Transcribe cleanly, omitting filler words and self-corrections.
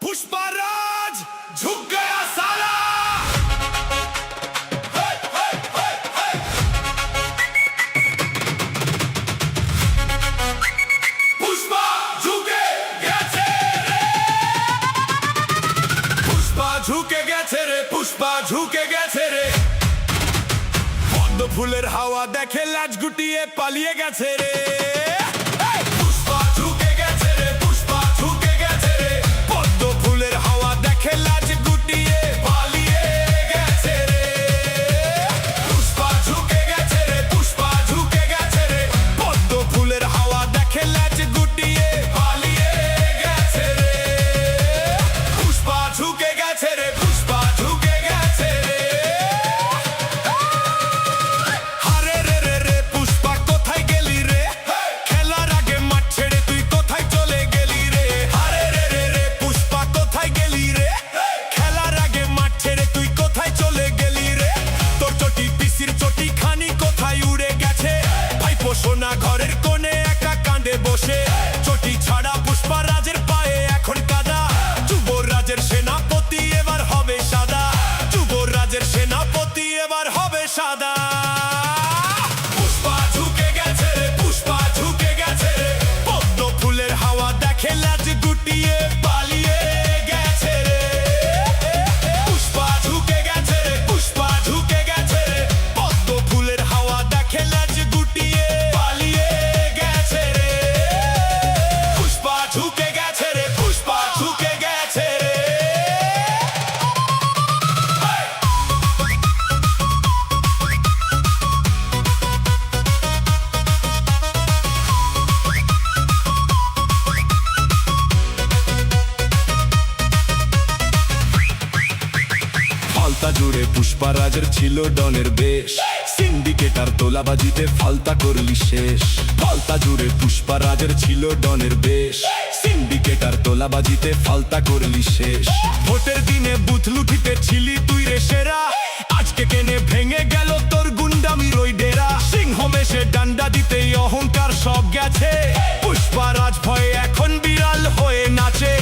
पुष्पराज झुक गया साला। पुष्पा झुके গেছে রে, पुष्पा झुके গেছে রে, पुष्पा झुके গেছে রে। পদ্ম ফুলের হাওয়া দেখে লাজ গুটিয়ে পালিয়ে গেছে রে। পুষ্পা ঝুকে গেছে রে, পুষ্পা ঝুকে গেছে রে। পদ্ম ফুলের হাওয়া দেখে লাজ গুটিয়ে পালিয়ে গেছে রে। পুষ্পা ঝুকে গেছে রে, পুষ্পা ঝুকে গেছে রে। পদ্ম ফুলের হাওয়া দেখে লাজ গুটিয়ে পালিয়ে গেছে রে। পুষ্পা ঝুকে গেছে রে, পুষ্পা ঝুকে গেছে রে। আরে রে রে রে পুষ্পা কোথায় গেলি রে? খেলার আগে মাঠ ছেড়ে তুই কোথায় চলে গেলি রে? আরে রে রে রে পুষ্পা কোথায় গেলি রে? খেলার আগে মাঠ ছেড়ে তুই কোথায় চলে গেলি রে? তোর চটি পিসির চটি খানি কোথায় উড়ে গেছে? ভাইপো সোনা ঘরের কোণে একা কাঁদে বসে। চটি ছাড়া পুষ্পারাজের পায়ে এখন কাদা। যুবরাজের সেনাপতি এবার হবে সাদা। যুবরাজের সেনাপতি এবার হবে সাদা। পুষ্পা ঝুকে গেছে রে, পুষ্পা ঝুকে গেছে রে। পদ্ম ফুলের হাওয়া দেখে লাজ গুটিয়ে পালিয়ে গেছে রে। পুষ্পা ঝুকে গেছে রে, পুষ্পা ঝুকে গেছে রে। পদ্ম ফুলের হাওয়া দেখে লাজ গুটিয়ে পালিয়ে গেছে রে। পুষ্পা ঝুকে গেছে রে, পুষ্পা ঝুকে গেছে রে। ফালতা জুড়ে পুষ্পারাজের ছিল ডনের বেশ। সিন্ডিকেটার তোলাবাজিতে ফালতা করলি শেষ। ফালতা জুড়ে পুষ্পারাজের ছিল ডনের বেশ। সিন্ডিকেটার তোলাবাজিতে ফালতা করলি শেষ। ভোটের দিনে বুথ লুঠিতে ছিলি তুই রে সেরা। আজকে কেনে ভেঙে গেল তোর গুন্ডামির ওই ডেরা। সিংহ মেশে ডান্ডা দিতেই অহংকার সব গেছে। পুষ্পারাজ ভয়ে এখন বিড়াল হয়ে নাচে।